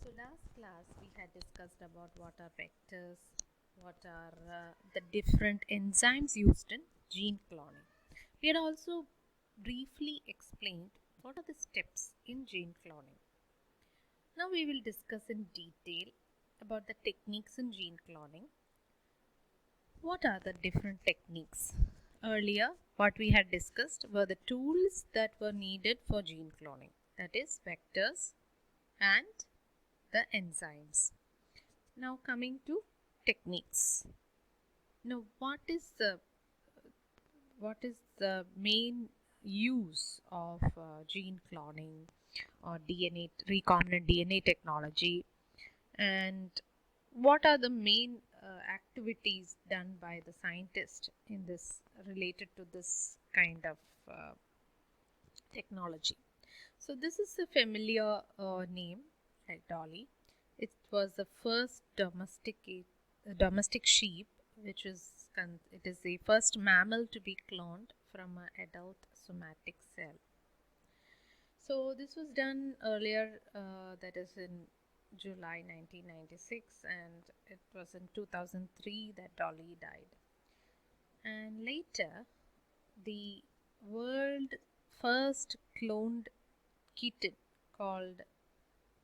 So last class we had discussed about what are vectors, what are the different enzymes used in gene cloning. We had also briefly explained what are the steps in gene cloning. Now we will discuss in detail about the techniques in gene cloning. What are the different techniques? Earlier, what we had discussed were the tools that were needed for gene cloning, that is vectors and the enzymes. Now coming to techniques. Now what is the main use of gene cloning or DNA recombinant DNA technology, and what are the main activities done by the scientist in this related to this kind of technology? So this is a familiar name, like Dolly. It was the first domestic sheep, which is it is the first mammal to be cloned from an adult somatic cell. So this was done earlier, that is in July 1996, and it was in 2003 that Dolly died. And later, the world first cloned kitten called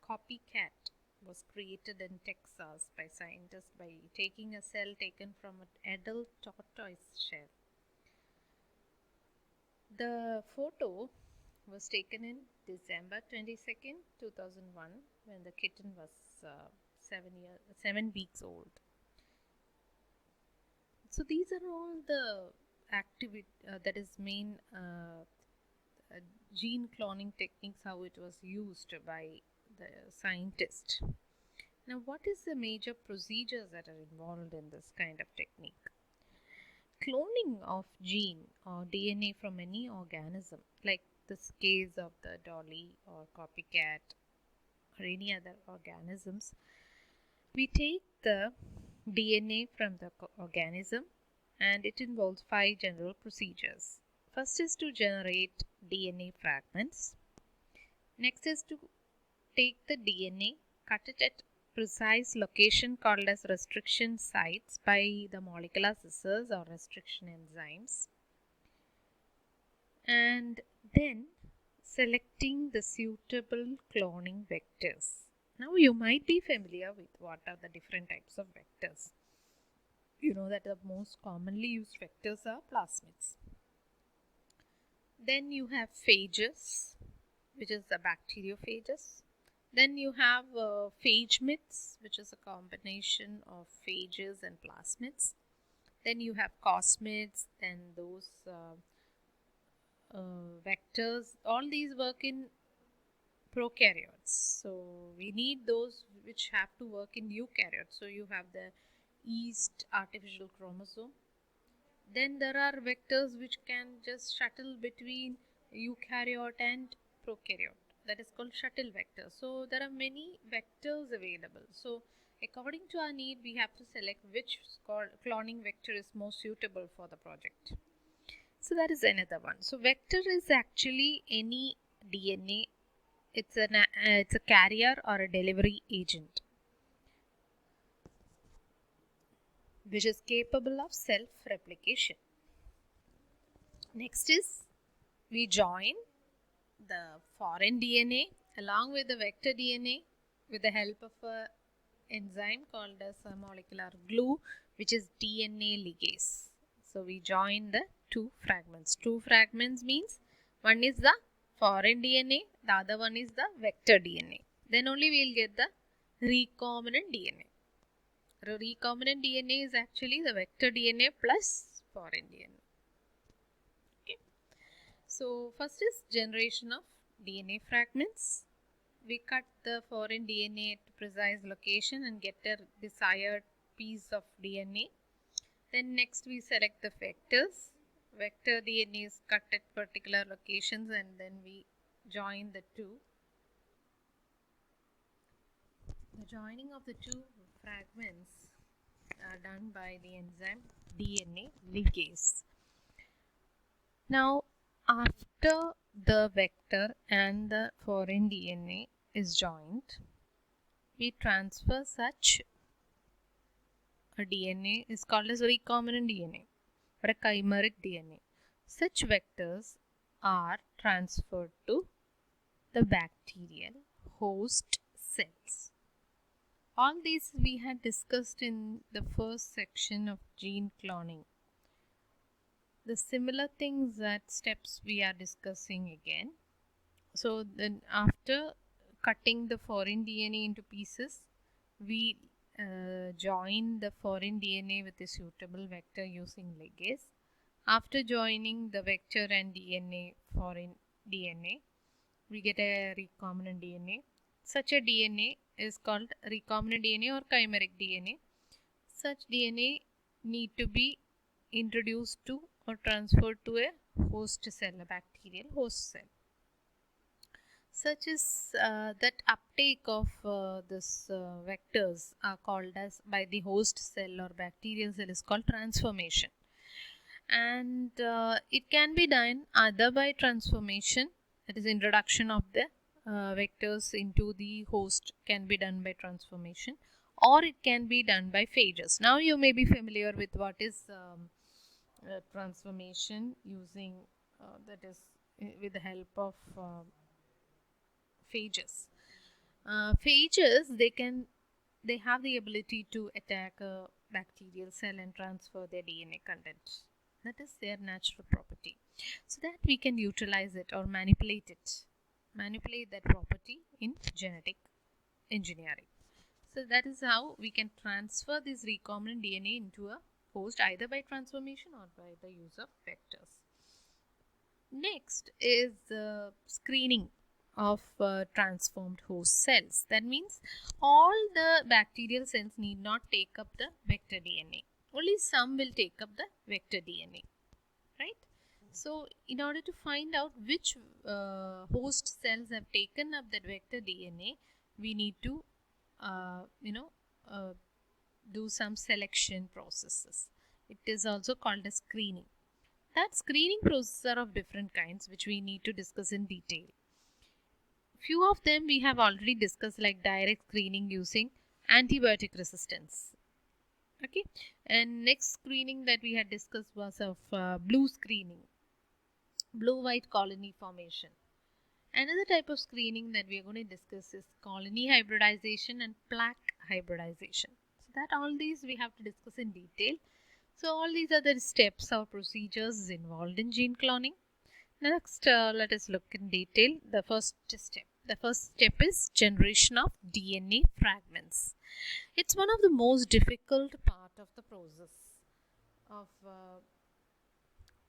Copycat was created in Texas by scientists by taking a cell taken from an adult tortoise shell. The photo was taken in December 22nd, 2001, when the kitten was 7 weeks old. So these are all the activity that is main gene cloning techniques, how it was used by the scientist. Now, what is the major procedures that are involved in this kind of technique? Cloning of gene or DNA from any organism, like this case of the Dolly or Copycat or any other organisms, we take the DNA from the organism, and it involves 5 general procedures. First is to generate DNA fragments. Next is to take the DNA, cut it at precise location called as restriction sites by the molecular scissors or restriction enzymes, and then selecting the suitable cloning vectors. Now you might be familiar with what are the different types of vectors. You know that the most commonly used vectors are plasmids. Then you have phages, which is the bacteriophages. Then you have phagemids, which is a combination of phages and plasmids. Then you have cosmids, then those vectors. All these work in prokaryotes. So we need those which have to work in eukaryotes. So you have the yeast artificial chromosome. Then there are vectors which can just shuttle between eukaryote and prokaryote. That is called shuttle vector. So there are many vectors available. So according to our need, we have to select which cloning vector is most suitable for the project. So that is another one. So vector is actually any DNA. It's a carrier or a delivery agent which is capable of self-replication. Next is we join the foreign DNA along with the vector DNA with the help of a enzyme called as a molecular glue, which is DNA ligase. So we join the two fragments. Two fragments means one is the foreign DNA, the other one is the vector DNA. Then only we will get the recombinant DNA. Recombinant DNA is actually the vector DNA plus foreign DNA. Okay. So first is generation of DNA fragments. We cut the foreign DNA at precise location and get a desired piece of DNA. Then next we select the vectors. Vector DNA is cut at particular locations, and then we join the two. The joining of the two fragments are done by the enzyme DNA ligase. Now, after the vector and the foreign DNA is joined, we transfer such a DNA is called as recombinant DNA or a chimeric DNA. Such vectors are transferred to the bacterial host cells. All these we had discussed in the first section of gene cloning. The similar things that steps we are discussing again. So then after cutting the foreign DNA into pieces, we join the foreign DNA with a suitable vector using ligase. After joining the vector and DNA, foreign DNA, we get a recombinant DNA. Such a DNA is called recombinant DNA or chimeric DNA. Such DNA need to be introduced to or transferred to a host cell, a bacterial host cell. Such is that uptake of this vectors are called as by the host cell or bacterial cell is called transformation. And it can be done either by transformation, that is introduction of the vectors into the host can be done by transformation, or it can be done by phages. Now you may be familiar with what is transformation using that is with the help of phages. Phages they have the ability to attack a bacterial cell and transfer their DNA content. That is their natural property. So that we can utilize it or manipulate that property in genetic engineering. So that is how we can transfer this recombinant DNA into a host either by transformation or by the use of vectors. Next is screening of transformed host cells. That means all the bacterial cells need not take up the vector DNA. Only some will take up the vector DNA, right? So in order to find out which host cells have taken up that vector DNA, we need to do some selection processes. It is also called as screening. That screening processes are of different kinds, which we need to discuss in detail. Few of them we have already discussed, like direct screening using antibiotic resistance. Okay, and next screening that we had discussed was of blue screening, blue-white colony formation. Another type of screening that we are going to discuss is colony hybridization and plaque hybridization. So that all these we have to discuss in detail. So all these are the steps or procedures involved in gene cloning. Next, let us look in detail the first step. The first step is generation of DNA fragments. It's one of the most difficult part of the process of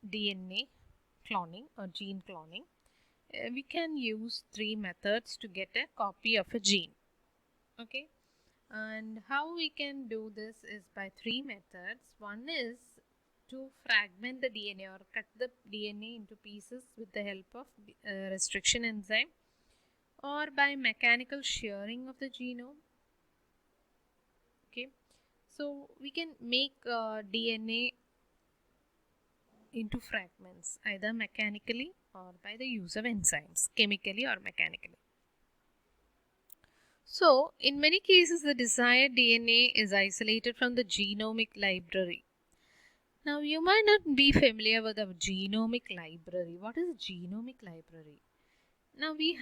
DNA cloning or gene cloning. We can use 3 methods to get a copy of a gene. Okay, and how we can do this is by 3 methods. One is to fragment the DNA or cut the DNA into pieces with the help of restriction enzyme, or by mechanical shearing of the genome. Okay, so we can make DNA into fragments either mechanically or by the use of enzymes, chemically or mechanically. So in many cases the desired DNA is isolated from the genomic library. Now you might not be familiar with the genomic library. What is a genomic library? Now we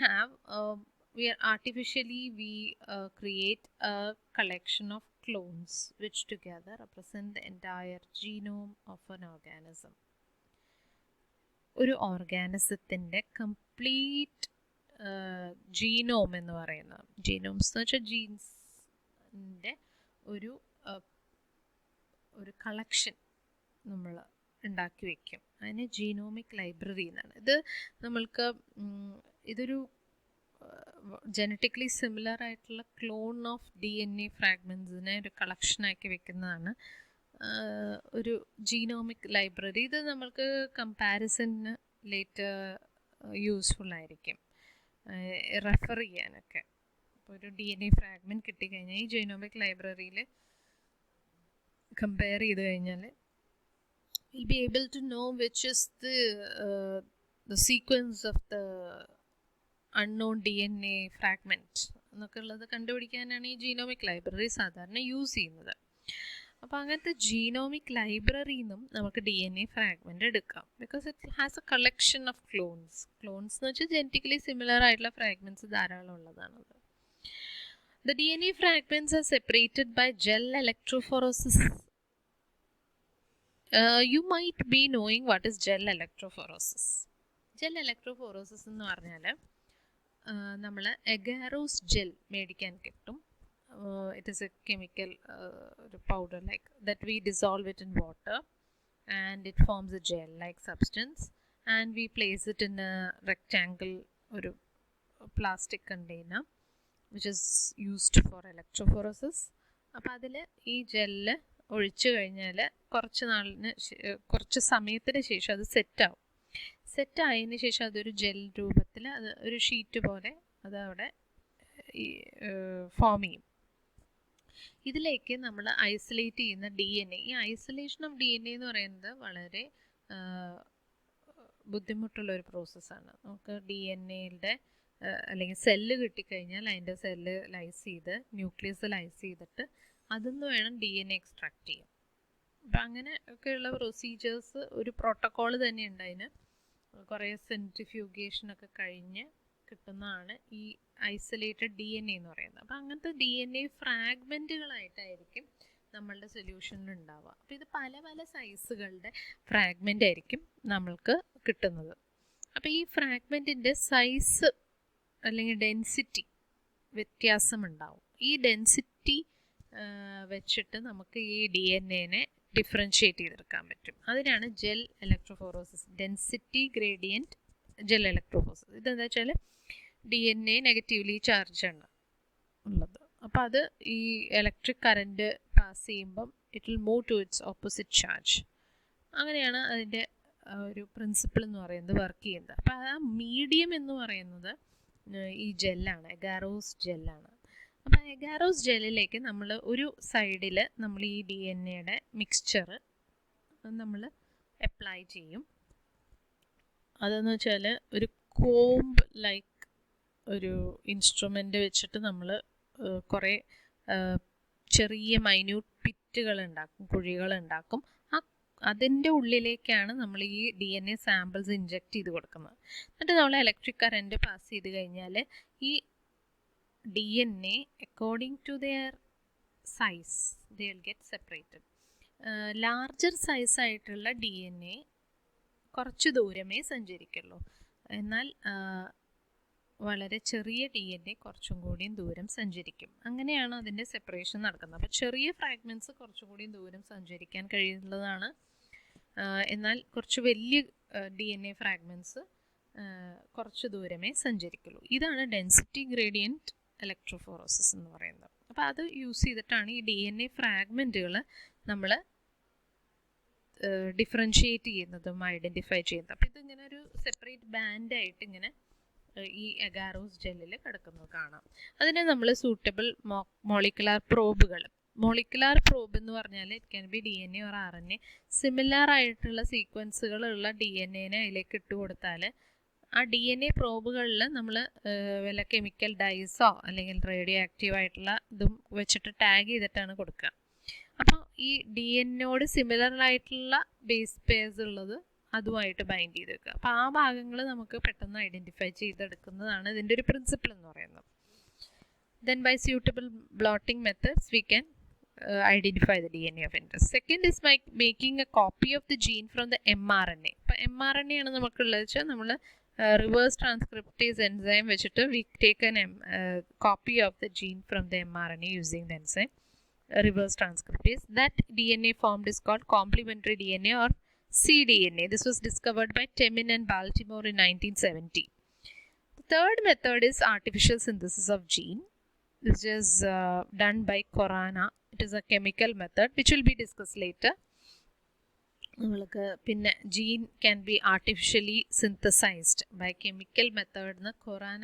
create a collection of clones which together represent the entire genome of an organism. ഒരു ഓർഗാനിസത്തിൻ്റെ complete genome എന്ന് പറയുന്ന genomes എന്ന് വെച്ചാൽ ജീൻസിൻ്റെ ഒരു collection നമ്മൾ ഉണ്ടാക്കി വയ്ക്കും. അതിന് ജീനോമിക് ലൈബ്രറി എന്നാണ്. ഇതൊരു ജനറ്റിക്കലി സിമിലർ ആയിട്ടുള്ള ക്ലോൺ ഓഫ് DNA ഫ്രാഗ്മെൻസിനെ ഒരു കളക്ഷനാക്കി വെക്കുന്നതാണ് ഒരു ജീനോമിക് ലൈബ്രറി. ഇത് നമ്മൾക്ക് കമ്പാരിസണിന് ലേറ്റർ യൂസ്ഫുൾ ആയിരിക്കും, റെഫർ ചെയ്യാനൊക്കെ. അപ്പോൾ ഒരു DNA ഫ്രാഗ്മെൻറ്റ് കിട്ടിക്കഴിഞ്ഞാൽ ഈ ജീനോമിക് ലൈബ്രറിയിൽ കമ്പയർ ചെയ്ത് കഴിഞ്ഞാൽ we'll be able to know which is the sequence of the unknown DNA fragment എന്നൊക്കെയുള്ളത് കണ്ടുപിടിക്കാനാണ് ഈ ജീനോമിക് ലൈബ്രറി സാധാരണ യൂസ് ചെയ്യുന്നത്. അപ്പോൾ അങ്ങനത്തെ ജീനോമിക് ലൈബ്രറിയിൽ നിന്നും നമുക്ക് DNA ഫ്രാഗ്മെൻറ്റ് എടുക്കാം. Because it has A collection of clones എന്ന് വെച്ചാൽ ജനറ്റിക്കലി സിമിലർ ആയിട്ടുള്ള ഫ്രാഗ്മെൻറ്റ്സ് ധാരാളം ഉള്ളതാണത്. The DNA fragments are separated by gel electrophoresis. You might be knowing what is gel electrophoresis. Gel electrophoresis എന്ന് പറഞ്ഞാൽ നമ്മൾ എഗാരോസ് ജെൽ മേടിക്കാൻ കിട്ടും. It is a chemical powder like that we dissolve it in water and it forms a gel like substance and we place it in a rectangle or plastic container which is used for electrophoresis. അപ്പോൾ അതിൽ ഈ gel ഒഴിച്ചു കഴിഞ്ഞാൽ കുറച്ച് സമയത്തിന് ശേഷം അത് സെറ്റായതിന് ശേഷം അതൊരു ജെൽ രൂപത്തിൽ അത് ഒരു ഷീറ്റ് പോലെ അത് അവിടെ ഫോം ചെയ്യും. ഇതിലേക്ക് നമ്മൾ ഐസൊലേറ്റ് ചെയ്യുന്ന DNA, ഈ ഐസൊലേഷൻ ഓഫ് DNA എന്ന് പറയുന്നത് വളരെ ബുദ്ധിമുട്ടുള്ളൊരു പ്രോസസ്സാണ്. നമുക്ക് DNAയുടെ അല്ലെങ്കിൽ സെല്ല് കിട്ടിക്കഴിഞ്ഞാൽ അതിൻ്റെ സെല്ല് ലൈസ് ചെയ്ത് ന്യൂക്ലിയസ് ലൈസ് ചെയ്തിട്ട് അതിന്ന് വേണം DNA എക്സ്ട്രാക്ട് ചെയ്യാൻ. അപ്പം അങ്ങനെ ഒക്കെയുള്ള പ്രൊസീജിയേഴ്സ് ഒരു പ്രോട്ടോക്കോൾ തന്നെയുണ്ട്. അതിന് കുറേ സെൻട്രിഫ്യൂഗേഷനൊക്കെ കഴിഞ്ഞ് കിട്ടുന്നതാണ് ഈ ഐസൊലേറ്റഡ് DNA എന്ന് പറയുന്നത്. അപ്പം അങ്ങനത്തെ DNA ഫ്രാഗ്മെൻറ്റുകളായിട്ടായിരിക്കും നമ്മളുടെ സൊല്യൂഷനിൽ ഉണ്ടാവുക. അപ്പോൾ ഇത് പല പല സൈസുകളുടെ ഫ്രാഗ്മെൻ്റ് ആയിരിക്കും നമ്മൾക്ക് കിട്ടുന്നത്. അപ്പോൾ ഈ ഫ്രാഗ്മെൻറ്റിൻ്റെ സൈസ് അല്ലെങ്കിൽ ഡെൻസിറ്റി വ്യത്യാസമുണ്ടാവും. ഈ ഡെൻസിറ്റി വെച്ചിട്ട് നമുക്ക് ഈ DNA ഡിഫറൻഷ്യേറ്റ് ചെയ്തെടുക്കാൻ പറ്റും. അതിനാണ് gel electrophoresis, density gradient gel electrophoresis. ഇതെന്താ വെച്ചാൽ DNA നെഗറ്റീവ്ലി ചാർജ് ആണ് ഉള്ളത്. അപ്പോൾ അത് ഈ ഇലക്ട്രിക് കറൻറ്റ് പാസ് ചെയ്യുമ്പം it will move to its opposite charge. അങ്ങനെയാണ് അതിൻ്റെ ഒരു പ്രിൻസിപ്പിൾ എന്ന് പറയുന്നത് വർക്ക് ചെയ്യുന്നത്. അപ്പോൾ ആ മീഡിയം എന്ന് പറയുന്നത് ഈ ജെല്ലാണ്, എഗാരോസ് ജെല്ലാണ്. അപ്പോൾ എഗാരോസ് ജെല്ലിലേക്ക് നമ്മൾ ഒരു സൈഡിൽ നമ്മൾ ഈ DNAയുടെ മിക്സ്ചർ നമ്മൾ അപ്ലൈ ചെയ്യും. അതെന്ന് വെച്ചാൽ ഒരു കോംബ് ലൈക്ക് ഒരു ഇൻസ്ട്രുമെൻ്റ് വെച്ചിട്ട് നമ്മൾ കുറേ ചെറിയ മൈന്യൂട്ട് പിറ്റുകൾ ഉണ്ടാക്കും, കുഴികൾ ഉണ്ടാക്കും. അതിൻ്റെ ഉള്ളിലേക്കാണ് നമ്മൾ ഈ DNA സാമ്പിൾസ് ഇൻജെക്റ്റ് ചെയ്ത് കൊടുക്കുന്നത്. എന്നിട്ട് നമ്മൾ ഇലക്ട്രിക് കറൻറ്റ് പാസ് ചെയ്ത് കഴിഞ്ഞാൽ ഈ DNA according to their size they will get separated. Larger സൈസായിട്ടുള്ള DNA കുറച്ച് ദൂരമേ സഞ്ചരിക്കുള്ളൂ. എന്നാൽ വളരെ ചെറിയ DNA കുറച്ചും കൂടിയും ദൂരം സഞ്ചരിക്കും. അങ്ങനെയാണ് അതിൻ്റെ സെപ്പറേഷൻ നടക്കുന്നത്. അപ്പോൾ ചെറിയ ഫ്രാഗ്മെൻറ്റ്സ് കുറച്ചും കൂടിയും ദൂരം സഞ്ചരിക്കാൻ കഴിയുന്നതാണ്. എന്നാൽ കുറച്ച് വലിയ DNA ഫ്രാഗ്മെൻറ്റ്സ് കുറച്ച് ദൂരമേ സഞ്ചരിക്കുള്ളൂ. ഇതാണ് ഡെൻസിറ്റി ഗ്രേഡിയൻറ്റ് ഇലക്ട്രോഫോറോസിസ് എന്ന് പറയുന്നത്. അപ്പോൾ അത് യൂസ് ചെയ്തിട്ടാണ് ഈ DNA ഫ്രാഗ്മെൻറ്റുകൾ നമ്മൾ ഡിഫറൻഷ്യേറ്റ് ചെയ്യുന്നതും ഐഡൻറ്റിഫൈ ചെയ്യുന്നത്. അപ്പോൾ ഇതിങ്ങനെ ഒരു സെപ്പറേറ്റ് ബാൻഡായിട്ട് ഇങ്ങനെ ഈ എഗാരോസ് ജെല്ലിൽ കിടക്കുന്നത് കാണാം. അതിനെ നമ്മൾ സൂട്ടബിൾ മോളിക്കുലാർ പ്രോബുകൾ, മോളിക്കുലാർ പ്രോബ് എന്ന് പറഞ്ഞാൽ it can be DNA or RNA, similar ആയിട്ടുള്ള സീക്വൻസുകളുള്ള DNA അതിലേക്ക് ഇട്ട് കൊടുത്താൽ ആ DNA പ്രോബുകളിൽ നമ്മൾ വല്ല കെമിക്കൽ ഡൈസോ അല്ലെങ്കിൽ റേഡിയോ ആക്റ്റീവ് ആയിട്ടുള്ള ഇതും വെച്ചിട്ട് ടാഗ് ചെയ്തിട്ടാണ് കൊടുക്കുക. അപ്പോൾ ഈ DNA സിമിലർ ആയിട്ടുള്ള ബേസ് പെയർസ് ഉള്ളത് അതുമായിട്ട് ബൈൻഡ് ചെയ്ത് വെക്കുക. അപ്പോൾ ആ ഭാഗങ്ങൾ നമുക്ക് പെട്ടെന്ന് ഐഡൻറ്റിഫൈ ചെയ്തെടുക്കുന്നതാണ് ഇതിൻ്റെ ഒരു പ്രിൻസിപ്പിൾ എന്ന് പറയുന്നത്. Then by suitable blotting methods we can identify the DNA of interest. Second is by making a copy of the gene from the mRNA. അപ്പോൾ mRNA ആണ് നമുക്കുള്ളത് വെച്ചാൽ നമ്മൾ റിവേഴ്സ് ട്രാൻസ്ക്രിപ്റ്റേസ് എൻസൈം വെച്ചിട്ട് we take an copy of the gene from the mRNA using the enzyme reverse transcriptase. That DNA formed is called complementary DNA or cDNA. This was discovered by Temin and Baltimore in 1970. The third method is artificial synthesis of gene, which is done by Corana. It is a chemical method which will be discussed later. പിന്നെ gene can be artificially synthesized by chemical method എന്ന് കൊറാന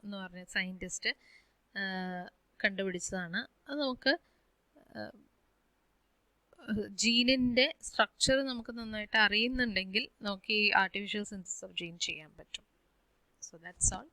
എന്ന് പറഞ്ഞ scientist കണ്ടുപിടിച്ചതാണ്. അത് നമുക്ക് ജീനിൻ്റെ structure നമുക്ക് നന്നായിട്ട് അറിയുന്നുണ്ടെങ്കിൽ നമുക്ക് ഈ ആർട്ടിഫിഷ്യൽ സിന്തസിസ് ഓഫ് ജീൻ ചെയ്യാൻ പറ്റും. So that's all.